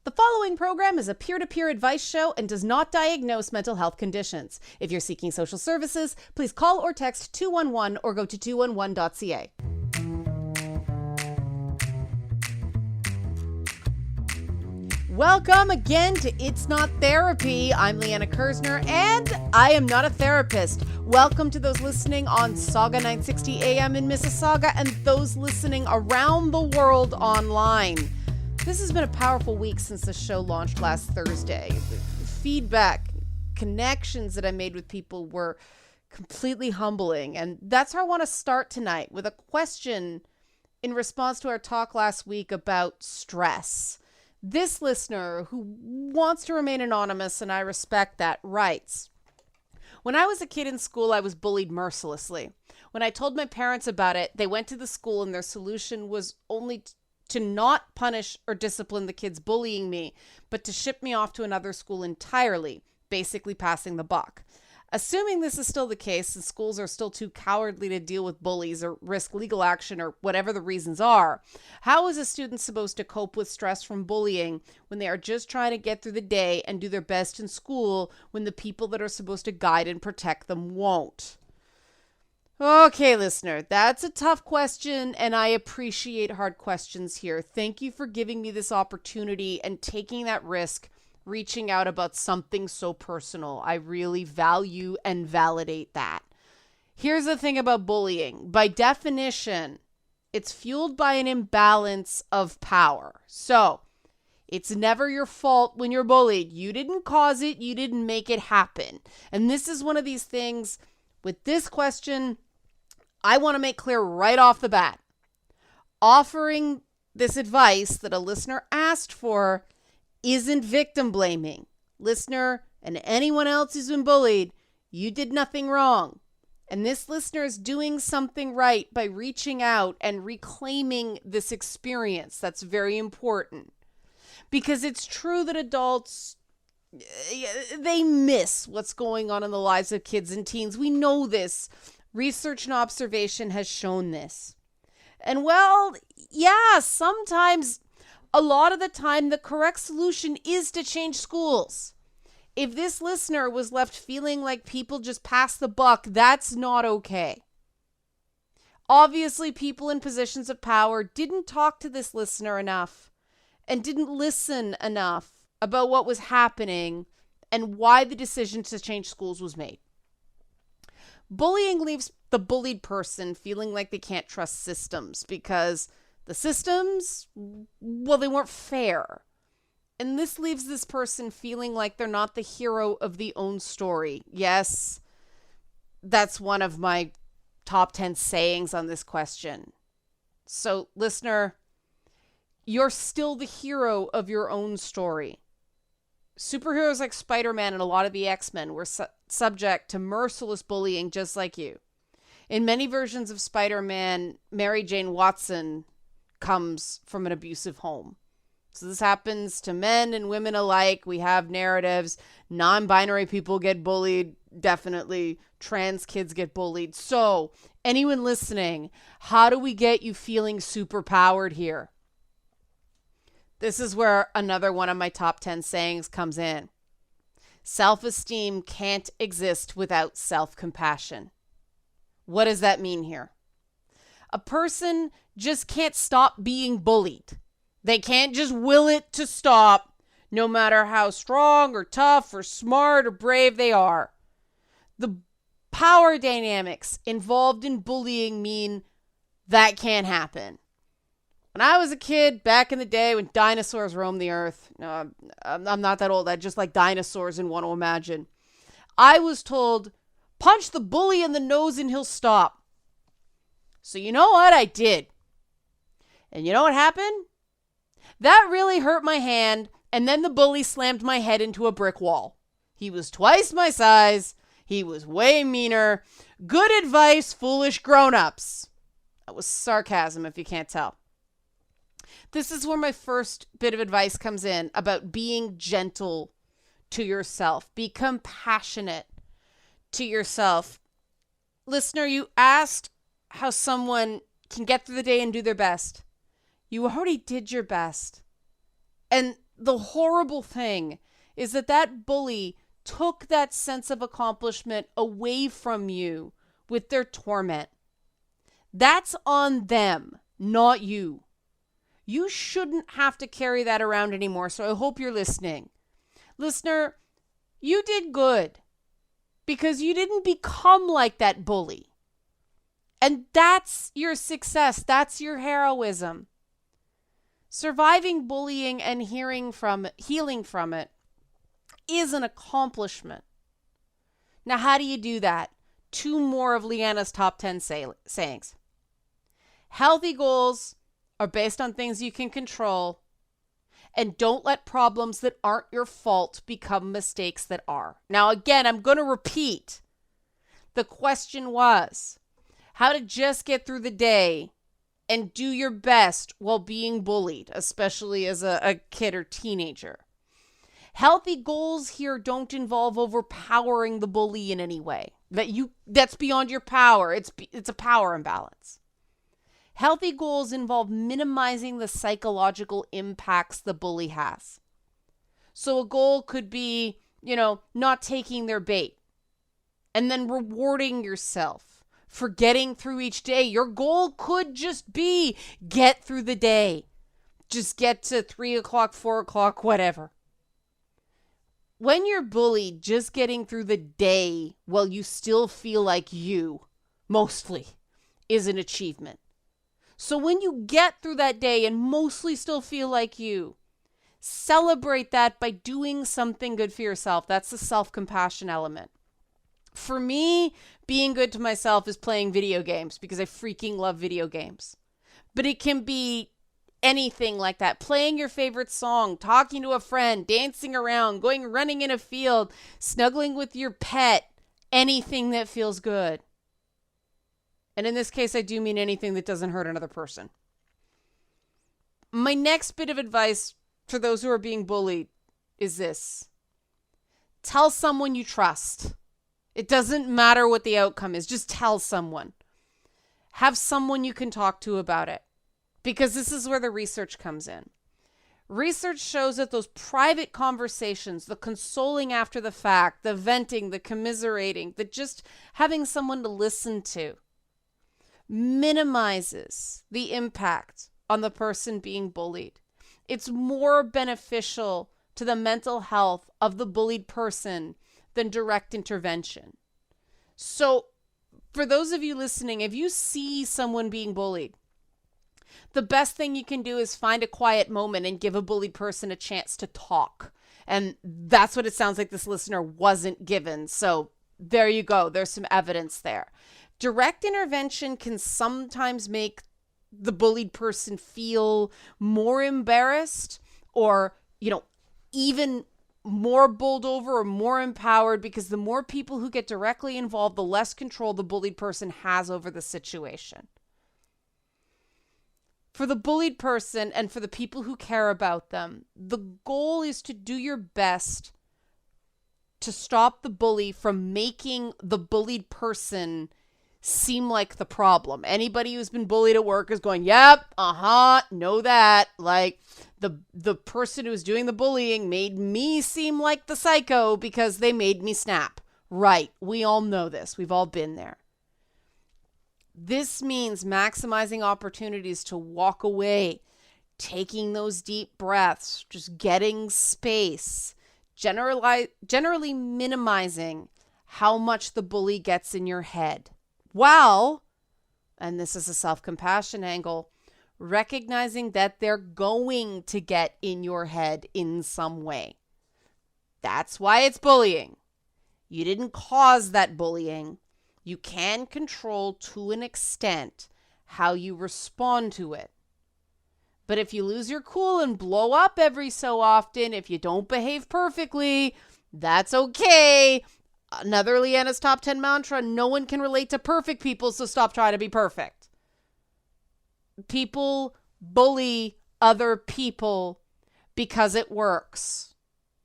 The following program is a peer-to-peer advice show and does not diagnose mental health conditions. If you're seeking social services, please call or text 211 or go to 211.ca. Welcome again to It's Not Therapy. I'm Leanna Kersner, and I am not a therapist. Welcome to those listening on Saga 960 AM in Mississauga and those listening around the world online. This has been a powerful week since the show launched last Thursday. The feedback, connections that I made with people were completely humbling, and that's how I want to start tonight, with a question in response to our talk last week about stress. This listener, who wants to remain anonymous, and I respect that, writes, "When I was a kid in school, I was bullied mercilessly. When I told my parents about it, they went to the school and their solution was only to not punish or discipline the kids bullying me, but to ship me off to another school entirely, basically passing the buck. Assuming this is still the case and schools are still too cowardly to deal with bullies or risk legal action or whatever the reasons are, how is a student supposed to cope with stress from bullying when they are just trying to get through the day and do their best in school when the people that are supposed to guide and protect them won't?" Okay, listener, that's a tough question, and I appreciate hard questions here. Thank you for giving me this opportunity and taking that risk, reaching out about something so personal. I really value and validate that. Here's the thing about bullying. By definition, it's fueled by an imbalance of power. So, it's never your fault when you're bullied. You didn't cause it. You didn't make it happen. And this is one of these things with this question I want to make clear right off the bat. Offering this advice that a listener asked for isn't victim blaming. Listener, and anyone else who's been bullied, you did nothing wrong. And this listener is doing something right by reaching out and reclaiming this experience. That's very important. Because it's true that adults, they miss what's going on in the lives of kids and teens. We know this. Research and observation has shown this. And well, yeah, sometimes, a lot of the time, the correct solution is to change schools. If this listener was left feeling like people just pass the buck, that's not okay. Obviously, people in positions of power didn't talk to this listener enough and didn't listen enough about what was happening and why the decision to change schools was made. Bullying leaves the bullied person feeling like they can't trust systems because the systems, well, they weren't fair. And this leaves this person feeling like they're not the hero of the own story. Yes, that's one of my top 10 sayings on this question. So, listener, you're still the hero of your own story. Superheroes like Spider-Man and a lot of the X-Men were subject to merciless bullying just like you. In many versions of Spider-Man, Mary Jane Watson comes from an abusive home. So this happens to men and women alike. We have narratives. Non-binary people get bullied, definitely. Trans kids get bullied. So, anyone listening, how do we get you feeling superpowered here? This is where another one of my top 10 sayings comes in. Self-esteem can't exist without self-compassion. What does that mean here? A person just can't stop being bullied. They can't just will it to stop, no matter how strong or tough or smart or brave they are. The power dynamics involved in bullying mean that can't happen. When I was a kid, back in the day when dinosaurs roamed the earth, no, I'm not that old, I just like dinosaurs and want to imagine. I was told, punch the bully in the nose and he'll stop. So you know what? I did. And you know what happened? That really hurt my hand, and then the bully slammed my head into a brick wall. He was twice my size. He was way meaner. Good advice, foolish grown-ups. That was sarcasm if you can't tell. This is where my first bit of advice comes in about being gentle to yourself. Be compassionate to yourself. Listener, you asked how someone can get through the day and do their best. You already did your best. And the horrible thing is that bully took that sense of accomplishment away from you with their torment. That's on them, not you. You shouldn't have to carry that around anymore, so I hope you're listening. Listener, you did good because you didn't become like that bully. And that's your success. That's your heroism. Surviving bullying and healing from it is an accomplishment. Now, how do you do that? 2 more of Leanna's top 10 sayings. Healthy goals are based on things you can control, and don't let problems that aren't your fault become mistakes that are. Now, again, I'm going to repeat. The question was how to just get through the day and do your best while being bullied, especially as a kid or teenager. Healthy goals here don't involve overpowering the bully in any way. That's beyond your power. It's a power imbalance. Healthy goals involve minimizing the psychological impacts the bully has. So a goal could be, not taking their bait and then rewarding yourself for getting through each day. Your goal could just be get through the day. Just get to 3 o'clock, 4 o'clock, whatever. When you're bullied, just getting through the day while you still feel like you, mostly, is an achievement. So when you get through that day and mostly still feel like you, celebrate that by doing something good for yourself. That's the self-compassion element. For me, being good to myself is playing video games because I freaking love video games. But it can be anything like that. Playing your favorite song, talking to a friend, dancing around, going running in a field, snuggling with your pet, anything that feels good. And in this case, I do mean anything that doesn't hurt another person. My next bit of advice for those who are being bullied is this. Tell someone you trust. It doesn't matter what the outcome is. Just tell someone. Have someone you can talk to about it. Because this is where the research comes in. Research shows that those private conversations, the consoling after the fact, the venting, the commiserating, the just having someone to listen to, minimizes the impact on the person being bullied. It's more beneficial to the mental health of the bullied person than direct intervention. So, for those of you listening, if you see someone being bullied, the best thing you can do is find a quiet moment and give a bullied person a chance to talk. And that's what it sounds like this listener wasn't given. So there you go. There's some evidence there. Direct intervention can sometimes make the bullied person feel more embarrassed or, even more bowled over or more empowered, because the more people who get directly involved, the less control the bullied person has over the situation. For the bullied person and for the people who care about them, the goal is to do your best to stop the bully from making the bullied person seem like the problem. Anybody who's been bullied at work is going, yep, know that. Like the person who's doing the bullying made me seem like the psycho because they made me snap. Right. We all know this. We've all been there. This means maximizing opportunities to walk away, taking those deep breaths, just getting space, generally minimizing how much the bully gets in your head. While, and this is a self-compassion angle, recognizing that they're going to get in your head in some way. That's why it's bullying. You didn't cause that bullying. You can control to an extent how you respond to it. But if you lose your cool and blow up every so often, if you don't behave perfectly, that's okay. Another Leanna's top 10 mantra, no one can relate to perfect people, so stop trying to be perfect. People bully other people because it works.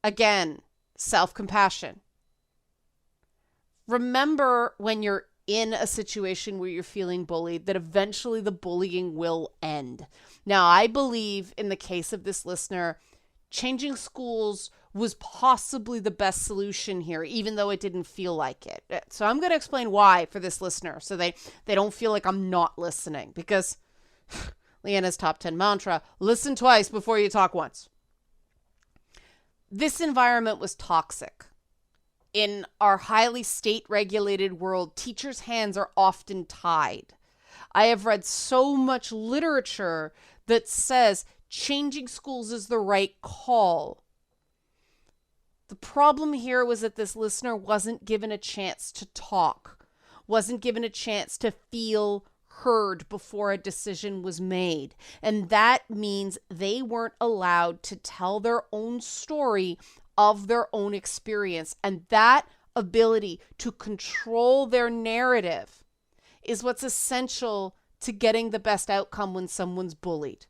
Again, self-compassion. Remember when you're in a situation where you're feeling bullied that eventually the bullying will end. Now, I believe in the case of this listener, changing schools was possibly the best solution here, even though it didn't feel like it. So I'm going to explain why for this listener so they don't feel like I'm not listening, because Leanna's top 10 mantra, listen twice before you talk once. This environment was toxic. In our highly state-regulated world, teachers' hands are often tied. I have read so much literature that says changing schools is the right call. The problem here was that this listener wasn't given a chance to talk, wasn't given a chance to feel heard before a decision was made. And that means they weren't allowed to tell their own story of their own experience. And that ability to control their narrative is what's essential to getting the best outcome when someone's bullied.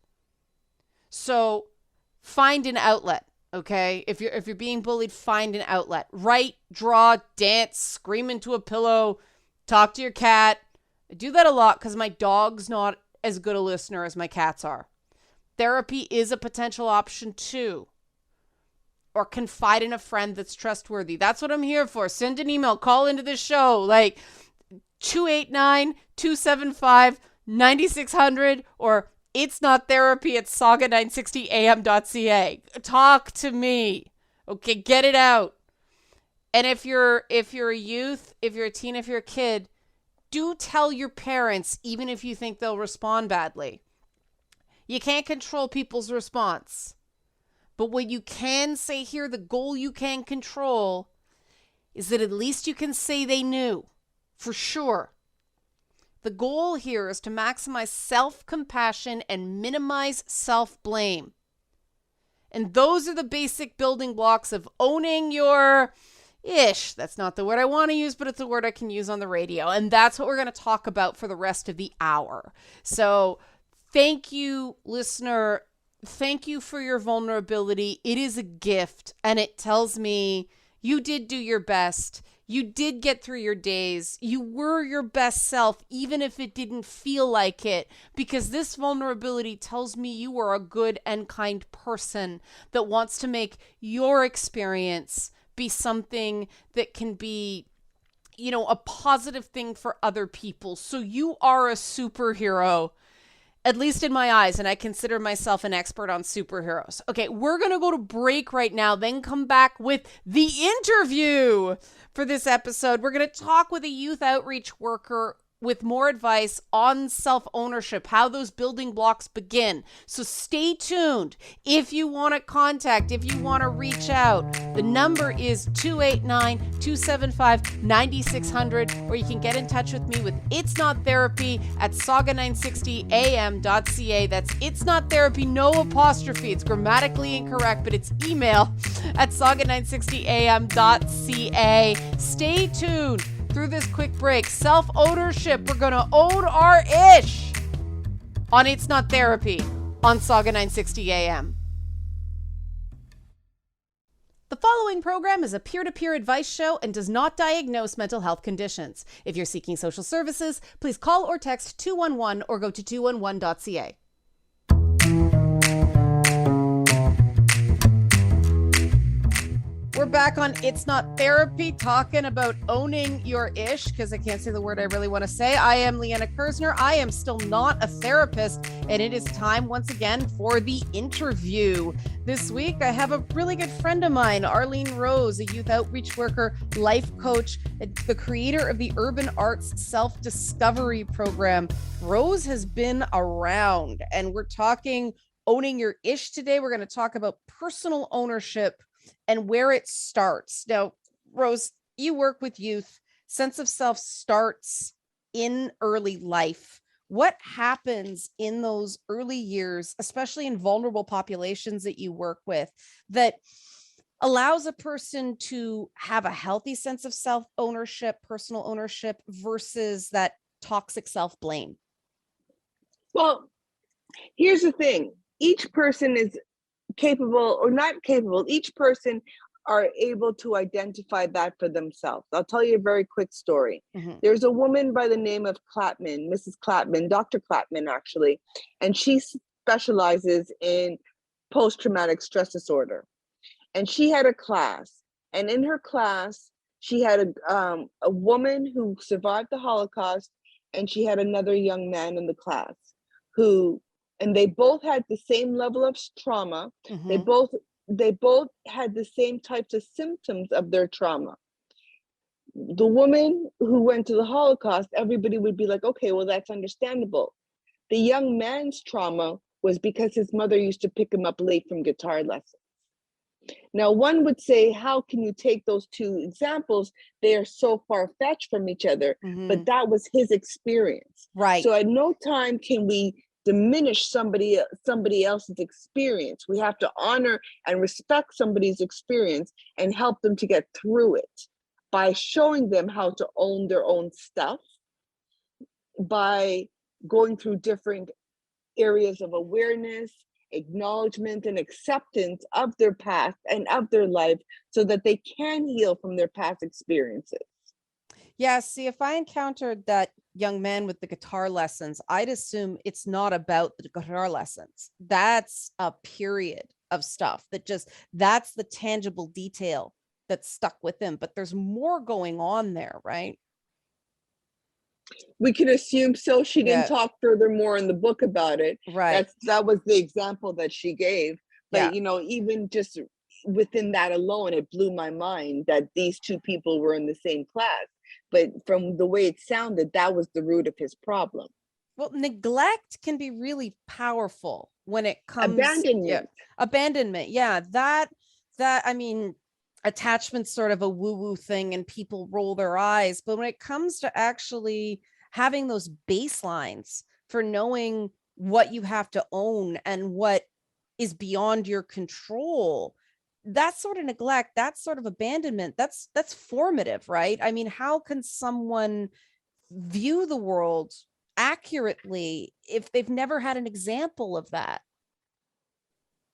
So find an outlet. Okay, if you're being bullied, find an outlet. Write, draw, dance, scream into a pillow, talk to your cat. I do that a lot because my dog's not as good a listener as my cats are. Therapy is a potential option too. Or confide in a friend that's trustworthy. That's what I'm here for. Send an email, call into this show, like 289-275-9600 or It's Not Therapy at saga960am.ca. Talk to me. Okay, get it out. And if you're a youth, if you're a teen, if you're a kid, do tell your parents, even if you think they'll respond badly. You can't control people's response. But what you can say here, the goal you can control, is that at least you can say they knew, for sure. The goal here is to maximize self-compassion and minimize self-blame. And those are the basic building blocks of owning your ish. That's not the word I want to use, but it's a word I can use on the radio. And that's what we're going to talk about for the rest of the hour. So thank you, listener. Thank you for your vulnerability. It is a gift, and it tells me you did do your best. You did get through your days. You were your best self, even if it didn't feel like it, because this vulnerability tells me you are a good and kind person that wants to make your experience be something that can be, a positive thing for other people. So you are a superhero, at least in my eyes, and I consider myself an expert on superheroes. Okay, we're going to go to break right now, then come back with the interview for this episode. We're going to talk with a youth outreach worker with more advice on self-ownership, how those building blocks begin. So stay tuned. If you want to contact, if you want to reach out, the number is 289-275-9600, or you can get in touch with me with It's Not Therapy at saga960am.ca. That's It's Not Therapy, no apostrophe. It's grammatically incorrect, but it's email at saga960am.ca. Stay tuned. Through this quick break, self-ownership. We're going to own our ish on It's Not Therapy on Saga 960 AM. The following program is a peer-to-peer advice show and does not diagnose mental health conditions. If you're seeking social services, please call or text 211 or go to 211.ca. We're back on It's Not Therapy, talking about owning your ish, because I can't say the word I really want to say. I am Leanna Kersner. I am still not a therapist, and it is time once again for the interview. This week, I have a really good friend of mine, Arlene Rose, a youth outreach worker, life coach, the creator of the Urban Arts Self-Discovery Program. Rose has been around, and we're talking owning your ish today. We're going to talk about personal ownership and where it starts. Now, Rose, you work with youth. Sense of self starts in early life. What happens in those early years, especially in vulnerable populations that you work with, that allows a person to have a healthy sense of self-ownership, personal ownership, versus that toxic self-blame? Well, here's the thing. Each person is capable or not capable. Each person are able to identify that for themselves. I'll tell you a very quick story. Mm-hmm. There's a woman by the name of Clapman, Mrs. Clapman, Dr. Clapman, actually, and she specializes in post-traumatic stress disorder. And she had a class, and in her class, she had a woman who survived the Holocaust, and she had another young man in the class who, and they both had the same level of trauma. They Mm-hmm. both had the same types of symptoms of their trauma. The woman who went to the Holocaust, everybody would be like, okay, well, that's understandable. The young man's trauma was because his mother used to pick him up late from guitar lessons. Now, one would say, how can you take those two examples? They are so far-fetched from each other, Mm-hmm. but that was his experience. Right. So at no time can we diminish somebody else's experience. We have to honor and respect somebody's experience and help them to get through it by showing them how to own their own stuff, by going through different areas of awareness, acknowledgement, and acceptance of their past and of their life so that they can heal from their past experiences. Yeah, see, if I encountered that young man with the guitar lessons, I'd assume it's not about the guitar lessons. That's a period of stuff that's the tangible detail that's stuck with him. But there's more going on there, right? We can assume so. She didn't Yeah, talk furthermore in the book about it. right. That was the example that she gave. But Yeah. even just within that alone, it blew my mind that these two people were in the same class. But from the way it sounded, that was the root of his problem. Well, neglect can be really powerful when it comes, yeah, Abandonment. abandonment. Yeah, that I mean, attachment's sort of a woo-woo thing and people roll their eyes, but when it comes to actually having those baselines for knowing what you have to own and what is beyond your control, that sort of neglect, that sort of abandonment, that's formative, right? I mean, how can someone view the world accurately if they've never had an example of that?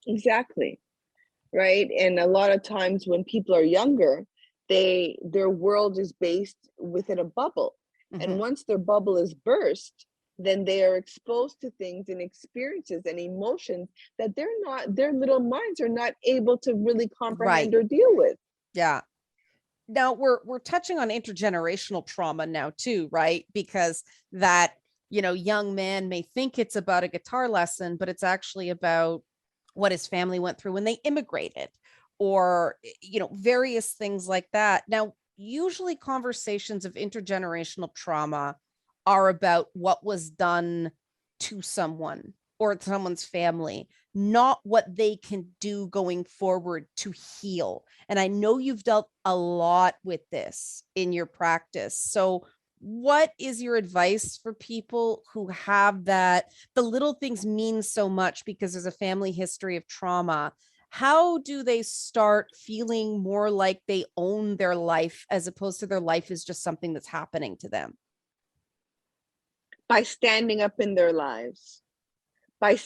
Exactly. Right. And a lot of times when people are younger, their world is based within a bubble. And Mm-hmm. once their bubble is burst, then they are exposed to things and experiences and emotions that their little minds are not able to really Right. comprehend or deal with. Yeah. Now we're touching on intergenerational trauma now too, right? Because that, young man may think it's about a guitar lesson, but it's actually about what his family went through when they immigrated, or various things like that. Now, usually conversations of intergenerational trauma are about what was done to someone or someone's family, not what they can do going forward to heal. And I know you've dealt a lot with this in your practice. So what is your advice for people who have that? The little things mean so much because there's a family history of trauma. How do they start feeling more like they own their life as opposed to their life is just something that's happening to them? By standing up in their lives, by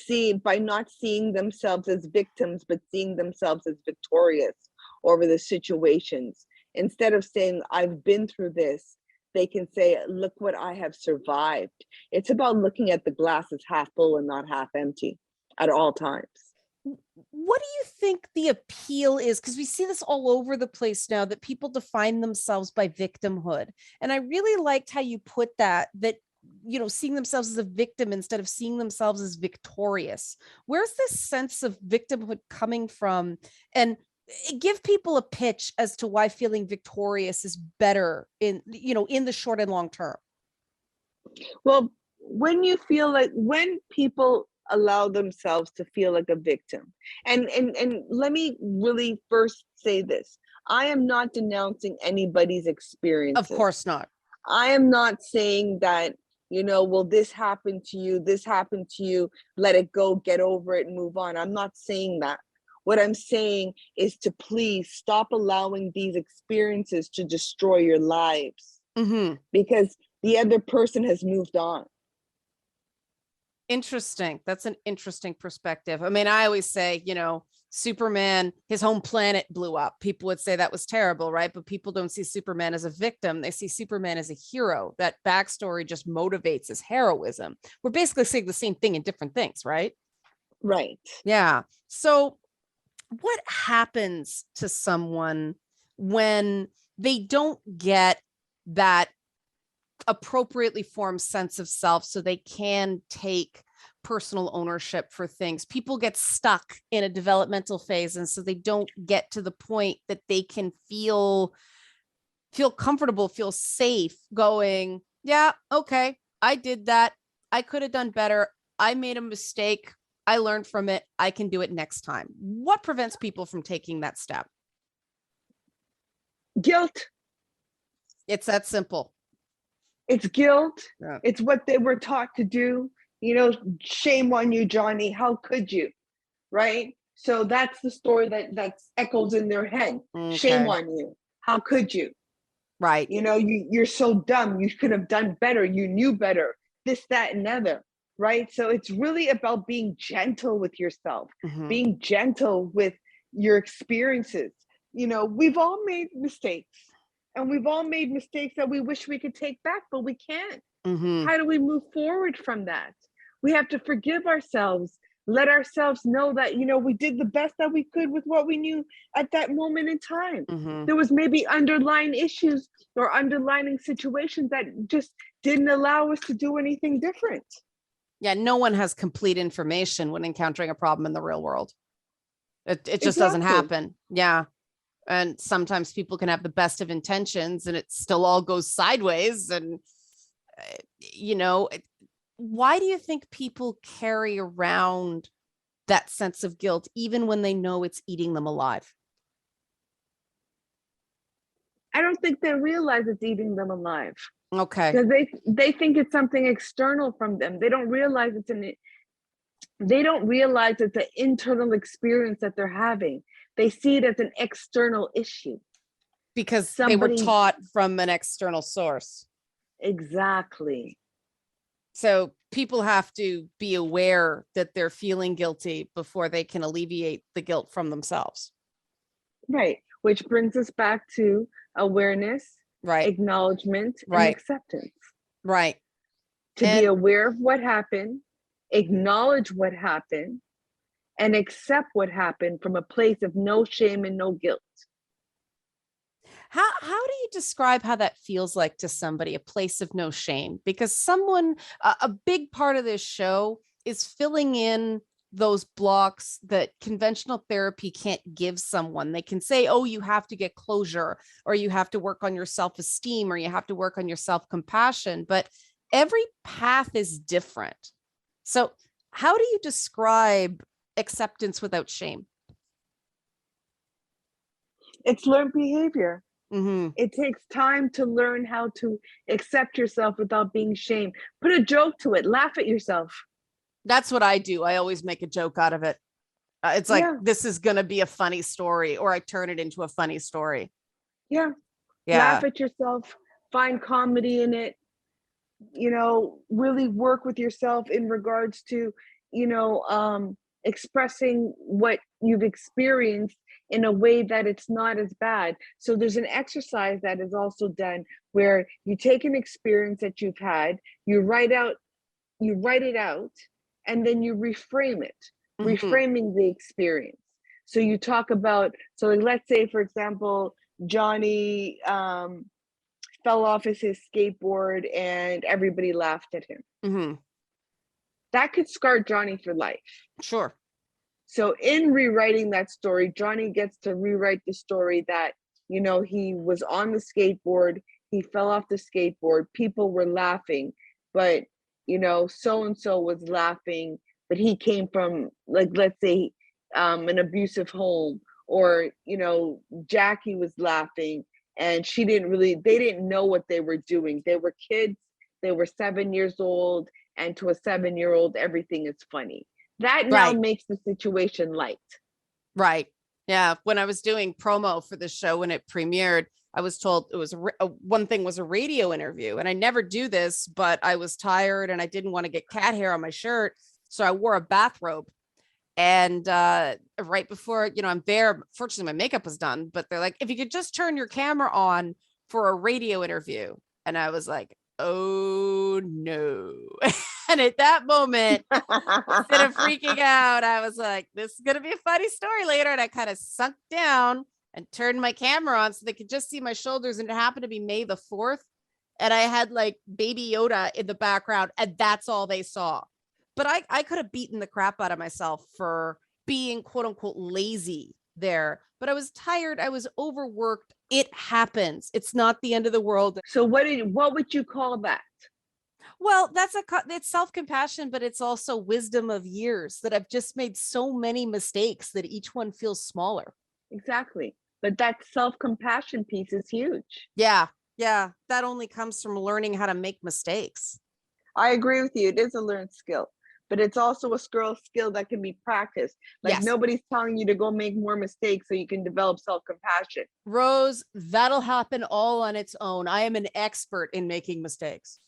not seeing themselves as victims, but seeing themselves as victorious over the situations. Instead of saying, I've been through this, they can say, look what I have survived. It's about looking at the glass as half full and not half empty at all times. What do you think the appeal is? Because we see this all over the place now, that people define themselves by victimhood. And I really liked how you put that seeing themselves as a victim instead of seeing themselves as victorious. Where's this sense of victimhood coming from? And give people a pitch as to why feeling victorious is better in the short and long term. Well, when people allow themselves to feel like a victim, and let me really first say this, I am not denouncing anybody's Of experiences. course not. I am not saying that, well, this happened to you, let it go, get over it, and move on. I'm not saying that. What I'm saying is to please stop allowing these experiences to destroy your lives, Mm-hmm. because the other person has moved on. Interesting. That's an interesting perspective. I mean, I always say, Superman, his home planet blew up. People would say that was terrible, right? But people don't see Superman as a victim. They see Superman as a hero. That backstory just motivates his heroism. We're basically saying the same thing in different things, right? Right. Yeah. So what happens to someone when they don't get that appropriately formed sense of self so they can take personal ownership for things? People get stuck in a developmental phase, and so they don't get to the point that they can feel comfortable, feel safe going, yeah, okay, I did that. I could have done better. I made a mistake. I learned from it. I can do it next time. What prevents people from taking that step? Guilt. It's that simple. It's guilt. Yeah. It's what they were taught to do. You know, shame on you, Johnny. How could you? Right? So that's the story that echoes in their head. Okay. Shame on you. How could you? Right. You know, you're so dumb. You could have done better. You knew better. This, that, and other. Right? So it's really about being gentle with yourself, being gentle with your experiences. You know, we've all made mistakes, and we've all made mistakes that we wish we could take back, but we can't. How do we move forward from that? We have to forgive ourselves, let ourselves know that, you know, we did the best that we could with what we knew at that moment in time. There was maybe underlying issues or underlying situations that just didn't allow us to do anything different. Yeah, no one has complete information when encountering a problem in the real world. It just doesn't Exactly. happen. Yeah. And sometimes people can have the best of intentions and it still all goes sideways. And, you know, why do you think people carry around that sense of guilt, even when they know it's eating them alive? I don't think they realize it's eating them alive. Okay. Because they think it's something external from them. They don't realize it's an internal experience that they're having. They see it as an external issue. Because they were taught from an external source. Exactly. So people have to be aware that they're feeling guilty before they can alleviate the guilt from themselves. Right. Which brings us back to awareness, right, acknowledgement, right, and acceptance. Right. To be aware of what happened, acknowledge what happened, and accept what happened from a place of no shame and no guilt. How do you describe how that feels like to somebody, a place of no shame? Because a big part of this show is filling in those blocks that conventional therapy can't give someone. They can say, oh, you have to get closure, or you have to work on your self-esteem, or you have to work on your self-compassion, but every path is different. So how do you describe acceptance without shame? It's learned behavior. It takes time to learn how to accept yourself without being shamed. Put a joke to it. Laugh at yourself. That's what I do. I always make a joke out of it. It's like, this is going to be a funny story, or I turn it into a funny story. Yeah. Laugh at yourself. Find comedy in it. You know, really work with yourself in regards to, you know, expressing what you've experienced in a way that it's not as bad. So there's an exercise that is also done where you take an experience that you've had, you write it out, and then you reframe it, reframing the experience. So you talk about, so let's say, for example, Johnny fell off his skateboard and everybody laughed at him. That could scar Johnny for life. Sure. So in rewriting that story, Johnny gets to rewrite the story that, you know, he was on the skateboard, he fell off the skateboard, people were laughing, but, you know, so-and-so was laughing, but he came from, like, let's say, an abusive home, or, you know, Jackie was laughing and they didn't know what they were doing. They were kids, they were 7 years old, and to a 7-year-old, everything is funny. That now makes the situation light. Right. Yeah. When I was doing promo for the show, when it premiered, I was told it was one thing was a radio interview, and I never do this, but I was tired and I didn't want to get cat hair on my shirt. So I wore a bathrobe. And right before, you know, I'm there, fortunately my makeup was done, but they're like, if you could just turn your camera on for a radio interview. And I was like, oh no. And at that moment, instead of freaking out, I was like, this is going to be a funny story later. And I kind of sunk down and turned my camera on so they could just see my shoulders. And it happened to be May the 4th. And I had like Baby Yoda in the background, and that's all they saw. But I could have beaten the crap out of myself for being quote unquote lazy there. But I was tired. I was overworked. It happens. It's not the end of the world. So what would you call that? Well, it's self-compassion, but it's also wisdom of years that I've just made so many mistakes that each one feels smaller. Exactly. But that self-compassion piece is huge. Yeah. Yeah. That only comes from learning how to make mistakes. I agree with you. It is a learned skill, but it's also a skill that can be practiced. Like Yes. nobody's telling you to go make more mistakes so you can develop self-compassion. Rose, that'll happen all on its own. I am an expert in making mistakes.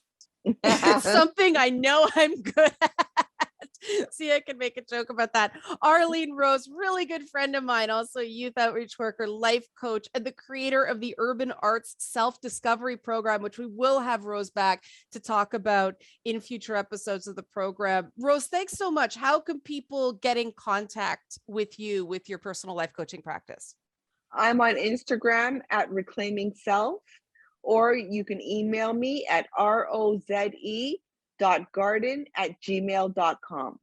It's something I know I'm good at. See, I can make a joke about that. Arlene Rose, really good friend of mine, also a youth outreach worker, life coach, and the creator of the Urban Arts Self-Discovery Program, which we will have Rose back to talk about in future episodes of the program. Rose, thanks so much. How can people get in contact with you with your personal life coaching practice? I'm on Instagram at Reclaiming Self, or you can email me at roze.garden@gmail.com.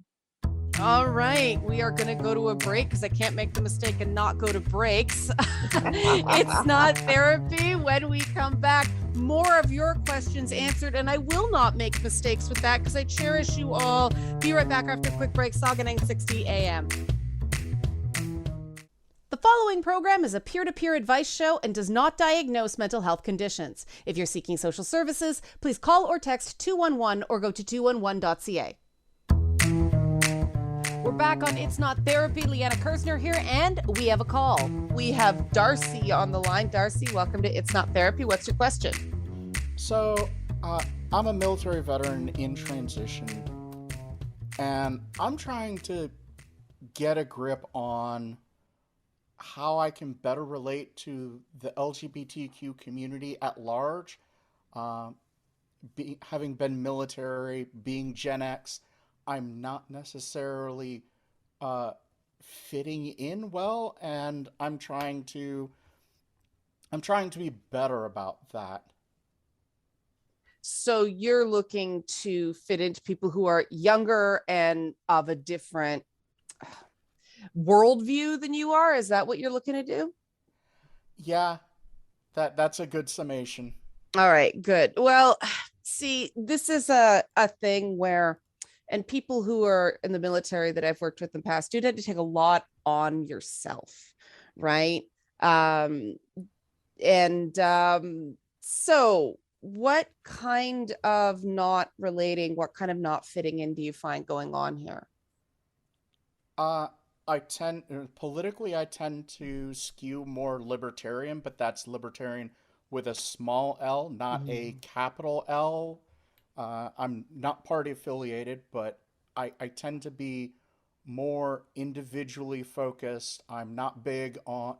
All right, we are going to go to a break because I can't make the mistake and not go to breaks. It's not therapy. When we come back, more of your questions answered, and I will not make mistakes with that because I cherish you all. Be right back after a quick break. Saga 960 AM. The following program is a peer-to-peer advice show and does not diagnose mental health conditions. If you're seeking social services, please call or text 211 or go to 211.ca. We're back on It's Not Therapy. Leanna Kersner here, and we have a call. We have Darcy on the line. Darcy, welcome to It's Not Therapy. What's your question? So, I'm a military veteran in transition, and I'm trying to get a grip on how I can better relate to the LGBTQ community at large. Having been military, being Gen X, I'm not necessarily fitting in well, and I'm trying to be better about that. So you're looking to fit into people who are younger and of a different worldview than you are? Is that what you're looking to do? Yeah, that's a good summation. All right, good. Well, see, this is a thing where, and people who are in the military that I've worked with in the past do tend to take a lot on yourself, right? So what kind of not relating, what kind of not fitting in do you find going on here? Politically, I tend to skew more libertarian, but that's libertarian with a small L, not a capital L. I'm not party affiliated, but I tend to be more individually focused. I'm not big on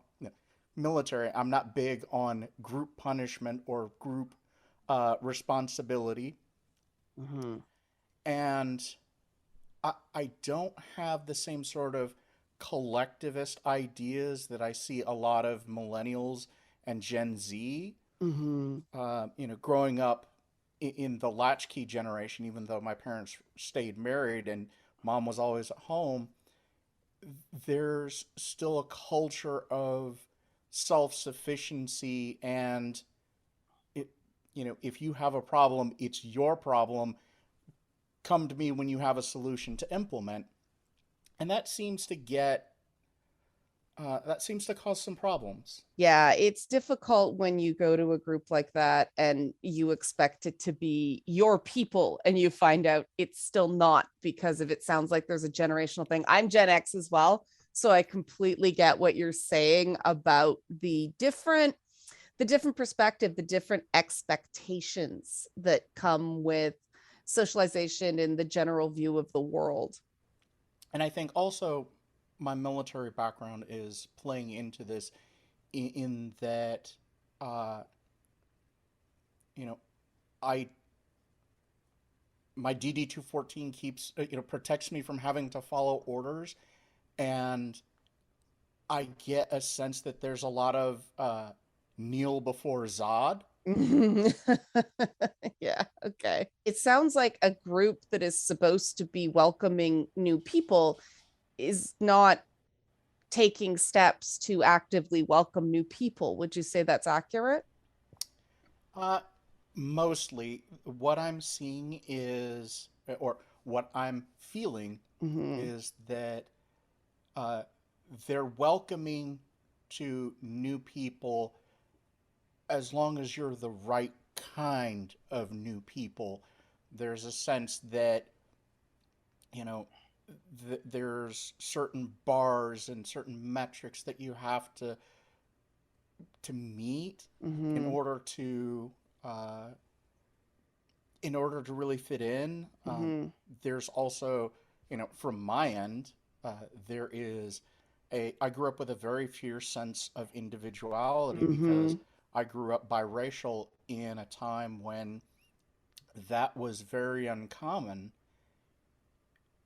military. I'm not big on group punishment or group responsibility. Mm-hmm. And I don't have the same sort of collectivist ideas that I see a lot of millennials and Gen Z. Mm-hmm. Growing up in the latchkey generation, even though my parents stayed married and mom was always at home, there's still a culture of self-sufficiency, and if you have a problem, it's your problem. Come to me when you have a solution to implement. And that seems to cause some problems. Yeah, it's difficult when you go to a group like that and you expect it to be your people and you find out it's still not, because of it sounds like there's a generational thing. I'm Gen X as well, so I completely get what you're saying about the different perspective, the different expectations that come with socialization and the general view of the world. And I think also my military background is playing into this in that, I my DD-214 keeps, protects me from having to follow orders, and I get a sense that there's a lot of kneel before Zod. Yeah, okay. It sounds like a group that is supposed to be welcoming new people is not taking steps to actively welcome new people. Would you say that's accurate? Uh, Mostly, what I'm seeing is, or what I'm feeling Mm-hmm. is that uh, they're welcoming to new people as long as you're the right kind of new people. There's a sense that, you know, there's certain bars and certain metrics that you have to meet in Mm-hmm. order to uh, in order to really fit in. Mm-hmm. There's also, from my end, there is I grew up with a very fierce sense of individuality Mm-hmm. because I grew up biracial in a time when that was very uncommon,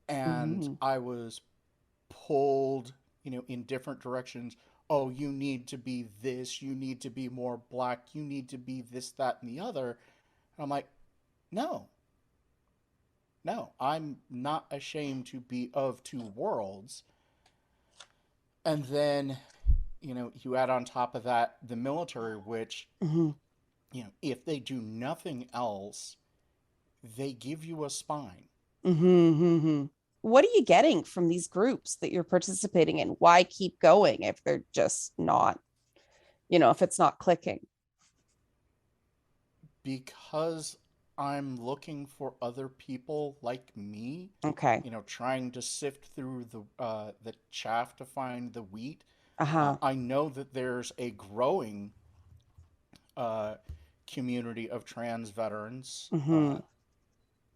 and Mm-hmm. I was pulled, in different directions. Oh, you need to be this, you need to be more black, you need to be this, that, and the other. And I'm like, no, no, I'm not ashamed to be of two worlds. And then, you add on top of that the military, which, Mm-hmm. if they do nothing else, they give you a spine. Mm-hmm. What are you getting from these groups that you're participating in? Why keep going if they're just not, if it's not clicking? Because I'm looking for other people like me, Okay. trying to sift through the chaff to find the wheat. Uh-huh. I know that there's a growing uh, community of trans veterans. Mm-hmm.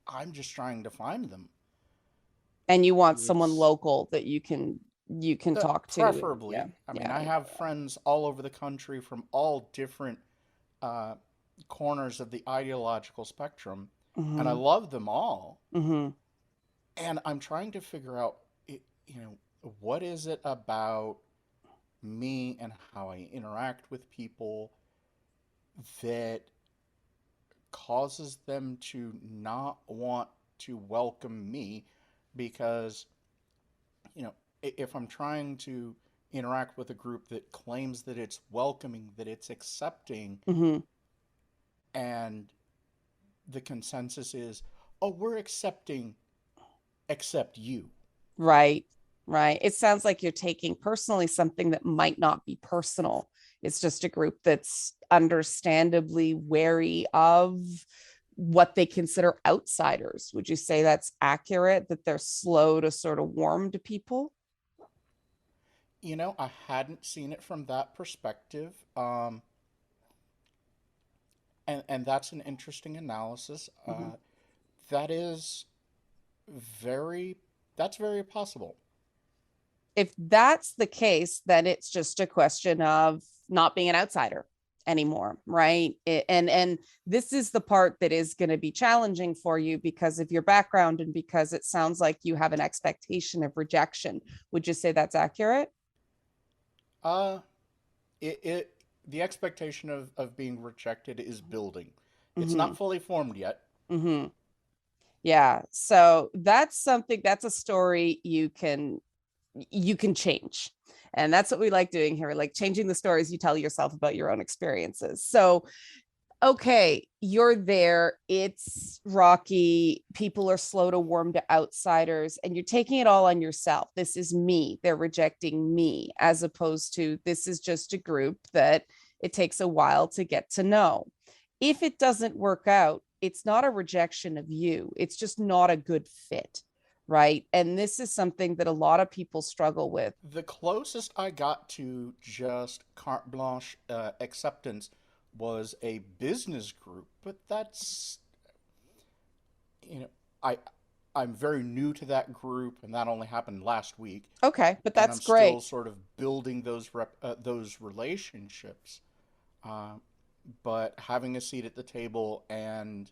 I'm just trying to find them. And you want someone It's local that you can talk to. And yeah, preferably. I mean, yeah, I have friends all over the country from all different uh, corners of the ideological spectrum, and I mm-hmm. love them all. Mm-hmm. And I'm trying to figure out, you know, what is it about me and how I interact with people that causes them to not want to welcome me because, if I'm trying to interact with a group that claims that it's welcoming, that it's accepting, Mm-hmm. and the consensus is, oh, we're accepting, except you. Right. Right. It sounds like you're taking personally something that might not be personal. It's just a group that's understandably wary of what they consider outsiders. Would you say that's accurate, that they're slow to sort of warm to people? I hadn't seen it from that perspective. And that's an interesting analysis. Mhm. That is very, that's very possible. If that's the case, then it's just a question of not being an outsider anymore, right? And this is the part that is going to be challenging for you because of your background and because it sounds like you have an expectation of rejection. Would you say that's accurate? Uh, it the expectation of being rejected is building. It's Mm-hmm. not fully formed yet. Mm-hmm. Yeah. So that's something, that's a story you can change. And that's what we like doing here, like changing the stories you tell yourself about your own experiences. So okay, you're there. It's rocky. People are slow to warm to outsiders, and you're taking it all on yourself. This is me. They're rejecting me, as opposed to this is just a group that it takes a while to get to know. If it doesn't work out, it's not a rejection of you, it's just not a good fit. Right. And this is something that a lot of people struggle with. The closest I got to just carte blanche acceptance was a business group, but that's, you know, I I'm very new to that group, and that only happened last week, Okay. But and that's I'm still great. sort of building those relationships. Uh, but having a seat at the table and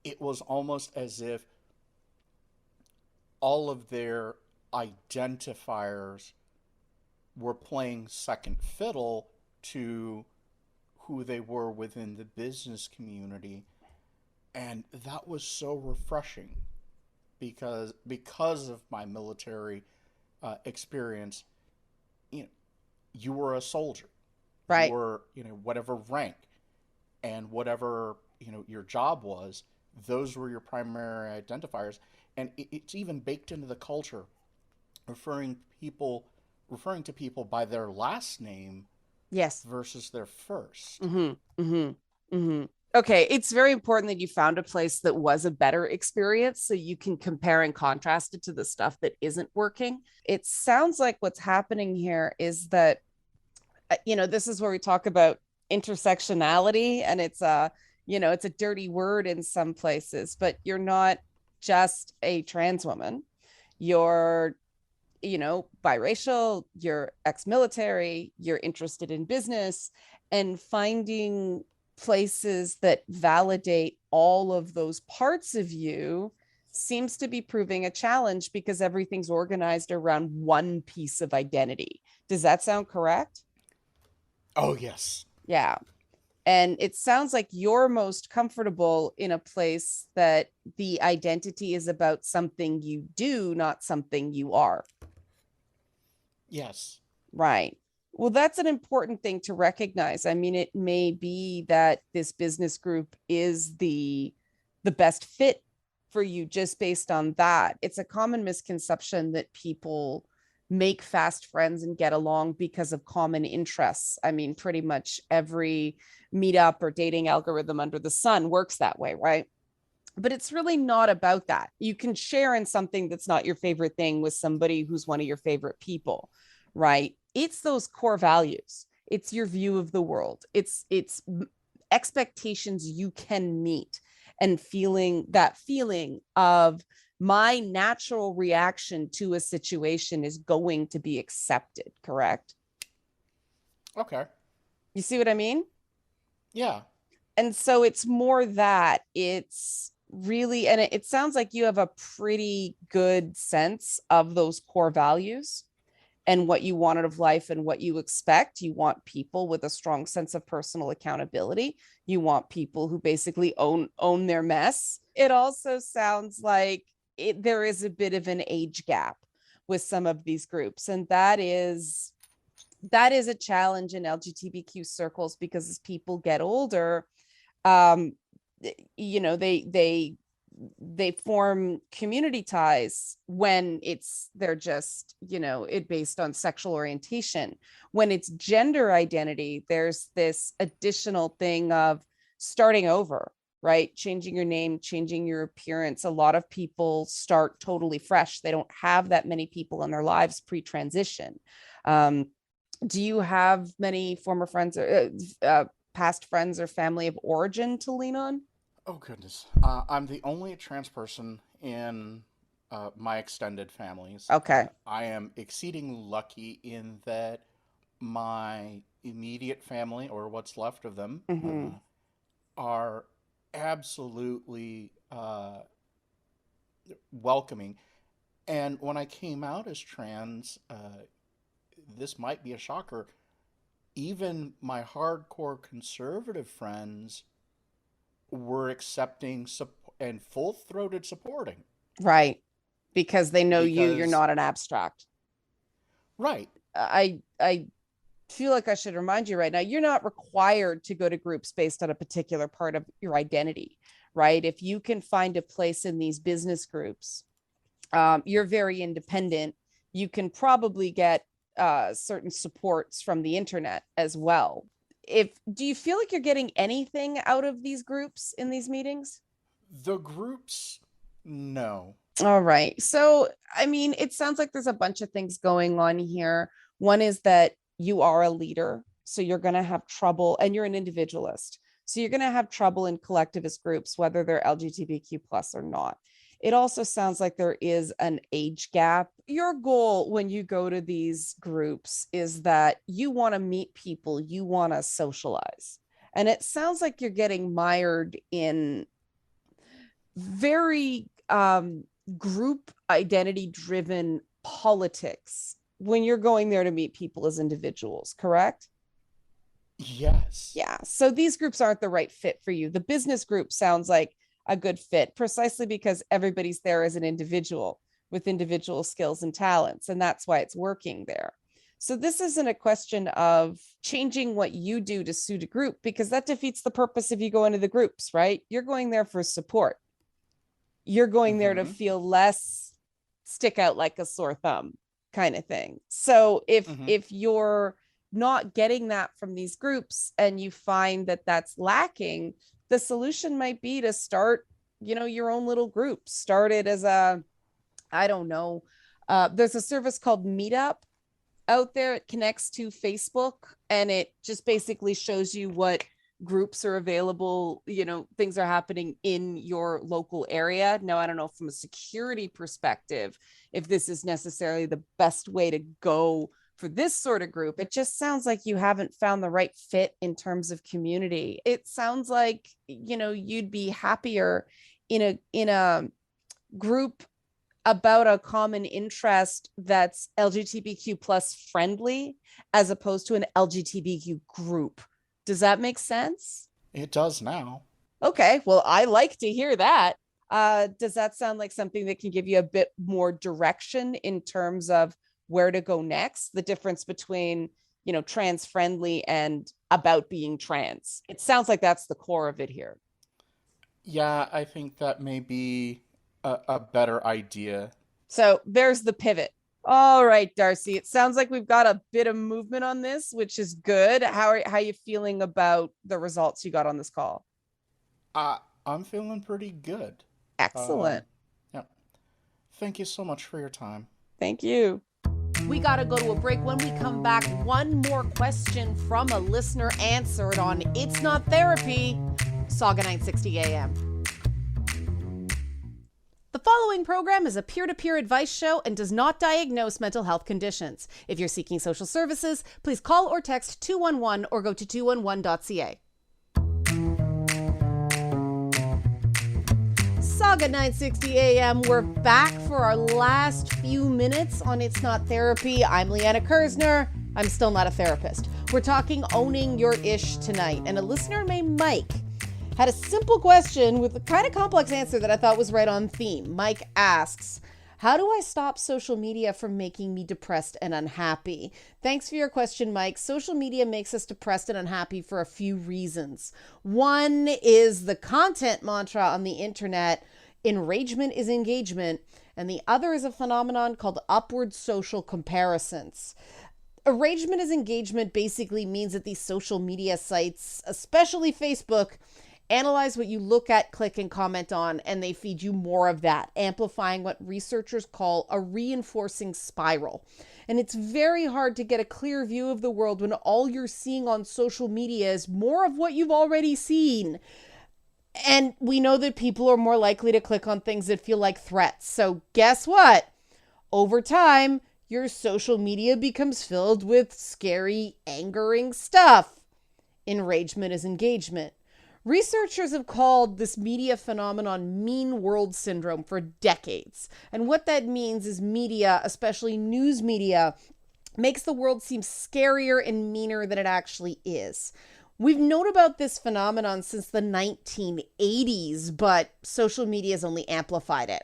it was almost as if all of their identifiers were playing second fiddle to who they were within the business community. And that was so refreshing because of my military experience. You know, you were a soldier. You Right. were, whatever rank and whatever, your job was, those were your primary identifiers. And it's even baked into the culture, referring people referring to people by their last name Yes. versus their first. Mm-hmm. Mm-hmm. Mm-hmm. Okay, it's very important that you found a place that was a better experience so you can compare and contrast it to the stuff that isn't working. It sounds like what's happening here is that, this is where we talk about intersectionality, and it's a dirty word in some places, but you're not just a trans woman. You're biracial, you're ex-military, you're interested in business, and finding places that validate all of those parts of you seems to be proving a challenge because everything's organized around one piece of identity. Does that sound correct? Oh, yes. Yeah. And it sounds like you're most comfortable in a place that the identity is about something you do, not something you are. Yes. Right. Well, that's an important thing to recognize. I mean, it may be that this business group is the best fit for you just based on that. It's a common misconception that people make fast friends and get along because of common interests. I mean, pretty much every meetup or dating algorithm under the sun works that way, right? But it's really not about that. You can share in something that's not your favorite thing with somebody who's one of your favorite people, right? It's those core values. It's your view of the world. It's expectations you can meet, and feeling of my natural reaction to a situation is going to be accepted, correct? Okay. You see what I mean? Yeah. And so it's more that it's really, and it sounds like you have a pretty good sense of those core values and what you want out of life and what you expect. You want people with a strong sense of personal accountability. You want people who basically own their mess. It also sounds like there is a bit of an age gap with some of these groups, and that is a challenge in LGBTQ circles because as people get older, um, they form community ties when they're just it based on sexual orientation. When it's gender identity, there's this additional thing of starting over, right? Changing your name, changing your appearance. A lot of people start totally fresh. They don't have that many people in their lives pre-transition. Do you have many former friends or past friends or family of origin to lean on? Oh, goodness. I'm the only trans person in my extended families. Okay. I am exceeding lucky in that my immediate family, or what's left of them, Mm-hmm. are absolutely welcoming. And when I came out as trans, this might be a shocker. Even my hardcore conservative friends were accepting and full throated supporting. Right. Because they know you're Because, not an abstract. right, I feel like I should remind you right now, you're not required to go to groups based on a particular part of your identity, right? If you can find a place in these business groups, you're very independent. You can probably get certain supports from the internet as well. Do you feel like you're getting anything out of these groups in these meetings? the groups, no. All right. So, I mean, it sounds like there's a bunch of things going on here. One is that you are a leader, so you're going to have trouble, and you're an individualist. So you're going to have trouble in collectivist groups, whether they're LGBTQ plus or not. It also sounds like there is an age gap. Your goal when you go to these groups is that you want to meet people, you want to socialize. And it sounds like you're getting mired in very group identity driven politics when you're going there to meet people as individuals, correct? Yes. Yeah. So these groups aren't the right fit for you. The business group sounds like a good fit precisely because everybody's there as an individual with individual skills and talents. And that's why it's working there. So this isn't a question of changing what you do to suit a group, because that defeats the purpose if you go into the groups, right? You're going there for support. You're going there to feel less stick out like a sore thumb kind of thing. So if you're not getting that from these groups and you find that that's lacking, the solution might be to start, your own little group. Start it as I don't know. There's a service called Meetup out there. It connects to Facebook and it just basically shows you what groups are available, things are happening in your local area. Now, I don't know from a security perspective if this is necessarily the best way to go for this sort of group. It just sounds like you haven't found the right fit in terms of community. It sounds like, you'd be happier in a group about a common interest that's LGBTQ plus friendly, as opposed to an LGBTQ group. Does that make sense? It does now. Okay, well, I like to hear that. Does that sound like something that can give you a bit more direction in terms of where to go next? The difference between, trans friendly and about being trans. It sounds like that's the core of it here. Yeah, I think that may be a better idea. So there's the pivot. All right, Darcy, it sounds like we've got a bit of movement on this, which is good. How are you feeling about the results you got on this call? I'm feeling pretty good. Excellent. Yeah. Thank you so much for your time. Thank you. We got to go to a break. When we come back, one more question from a listener answered on It's Not Therapy, Saga 960 AM. The following program is a peer-to-peer advice show and does not diagnose mental health conditions. If you're seeking social services, please call or text 211 or go to 211.ca. Saga 960 AM. We're back for our last few minutes on It's Not Therapy. I'm Leanna Kersner. I'm still not a therapist. We're talking owning your ish tonight, and a listener named Mike had a simple question with a kind of complex answer that I thought was right on theme. Mike asks, how do I stop social media from making me depressed and unhappy? Thanks for your question, Mike. Social media makes us depressed and unhappy for a few reasons. One is the content mantra on the internet, enragement is engagement, and the other is a phenomenon called upward social comparisons. Enragement is engagement basically means that these social media sites, especially Facebook, analyze what you look at, click, and comment on, and they feed you more of that, amplifying what researchers call a reinforcing spiral. And it's very hard to get a clear view of the world when all you're seeing on social media is more of what you've already seen. And we know that people are more likely to click on things that feel like threats. So guess what? Over time, your social media becomes filled with scary, angering stuff. Enragement is engagement. Researchers have called this media phenomenon mean world syndrome for decades. And what that means is media, especially news media, makes the world seem scarier and meaner than it actually is. We've known about this phenomenon since the 1980s, but social media has only amplified it.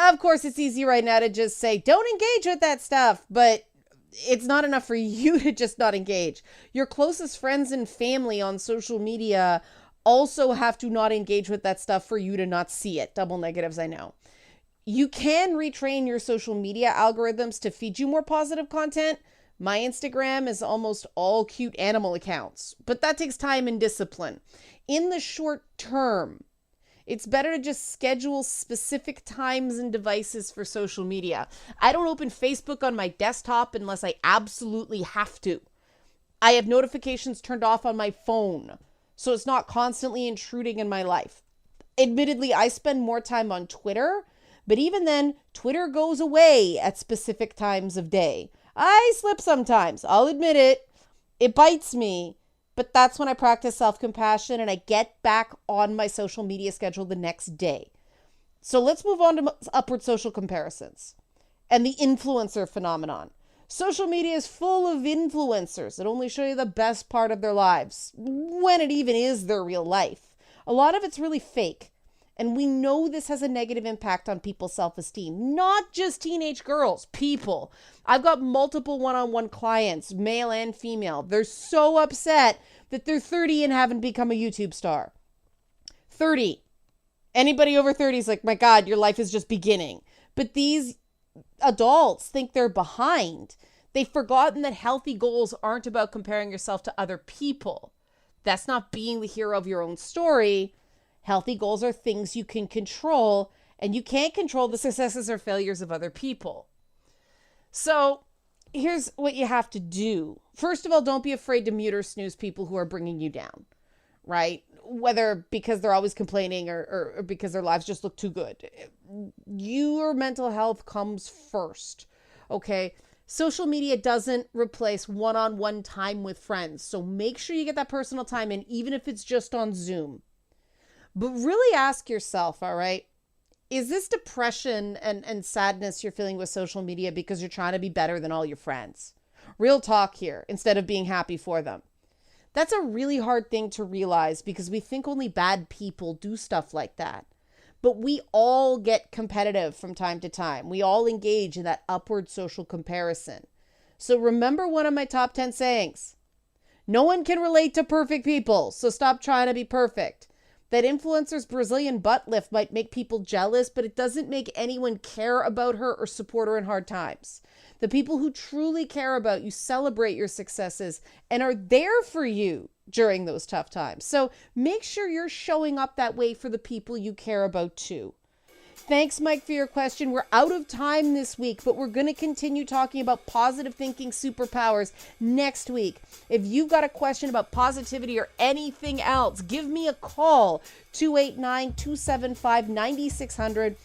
Of course, it's easy right now to just say, don't engage with that stuff, but it's not enough for you to just not engage. Your closest friends and family on social media also have to not engage with that stuff for you to not see it. Double negatives, I know. You can retrain your social media algorithms to feed you more positive content. My Instagram is almost all cute animal accounts, but that takes time and discipline. In the short term, it's better to just schedule specific times and devices for social media. I don't open Facebook on my desktop unless I absolutely have to. I have notifications turned off on my phone, so it's not constantly intruding in my life. Admittedly, I spend more time on Twitter, but even then, Twitter goes away at specific times of day. I slip sometimes, I'll admit it. It bites me. But that's when I practice self-compassion and I get back on my social media schedule the next day. So let's move on to upward social comparisons and the influencer phenomenon. Social media is full of influencers that only show you the best part of their lives, when it even is their real life. A lot of it's really fake. And we know this has a negative impact on people's self-esteem, not just teenage girls, people. I've got multiple one-on-one clients, male and female. They're so upset that they're 30 and haven't become a YouTube star. 30. Anybody over 30 is like, my God, your life is just beginning. But these adults think they're behind. They've forgotten that healthy goals aren't about comparing yourself to other people. That's not being the hero of your own story. Healthy goals are things you can control, and you can't control the successes or failures of other people. So here's what you have to do. First of all, don't be afraid to mute or snooze people who are bringing you down, right? Whether because they're always complaining or because their lives just look too good. Your mental health comes first, okay? Social media doesn't replace one-on-one time with friends. So make sure you get that personal time in, even if it's just on Zoom. But really ask yourself, all right, is this depression and sadness you're feeling with social media because you're trying to be better than all your friends? Real talk here, instead of being happy for them. That's a really hard thing to realize because we think only bad people do stuff like that. But we all get competitive from time to time. We all engage in that upward social comparison. So remember one of my top 10 sayings. No one can relate to perfect people, so stop trying to be perfect. That influencer's Brazilian butt lift might make people jealous, but it doesn't make anyone care about her or support her in hard times. The people who truly care about you celebrate your successes and are there for you during those tough times. So make sure you're showing up that way for the people you care about too. Thanks, Mike, for your question. We're out of time this week, but we're going to continue talking about positive thinking superpowers next week. If you've got a question about positivity or anything else, give me a call, 289-275-9600,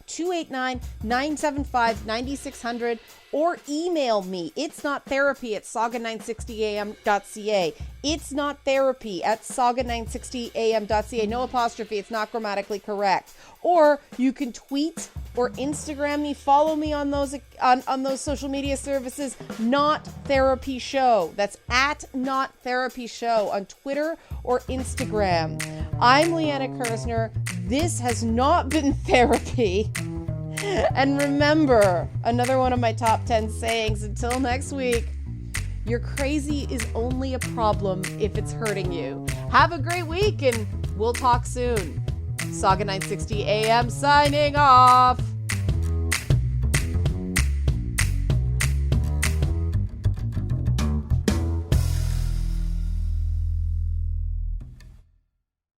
289-975-9600, or email me. It's not therapy at saga960am.ca. It's not therapy at saga960am.ca. No apostrophe. It's not grammatically correct. Or you can tweet or Instagram me. Follow me on those social media services. Not Therapy Show. That's at Not Therapy Show on Twitter or Instagram. I'm Leanna Kersner. This has not been therapy. And remember, another one of my top 10 sayings, until next week, your crazy is only a problem if it's hurting you. Have a great week and we'll talk soon. Saga 960 AM signing off.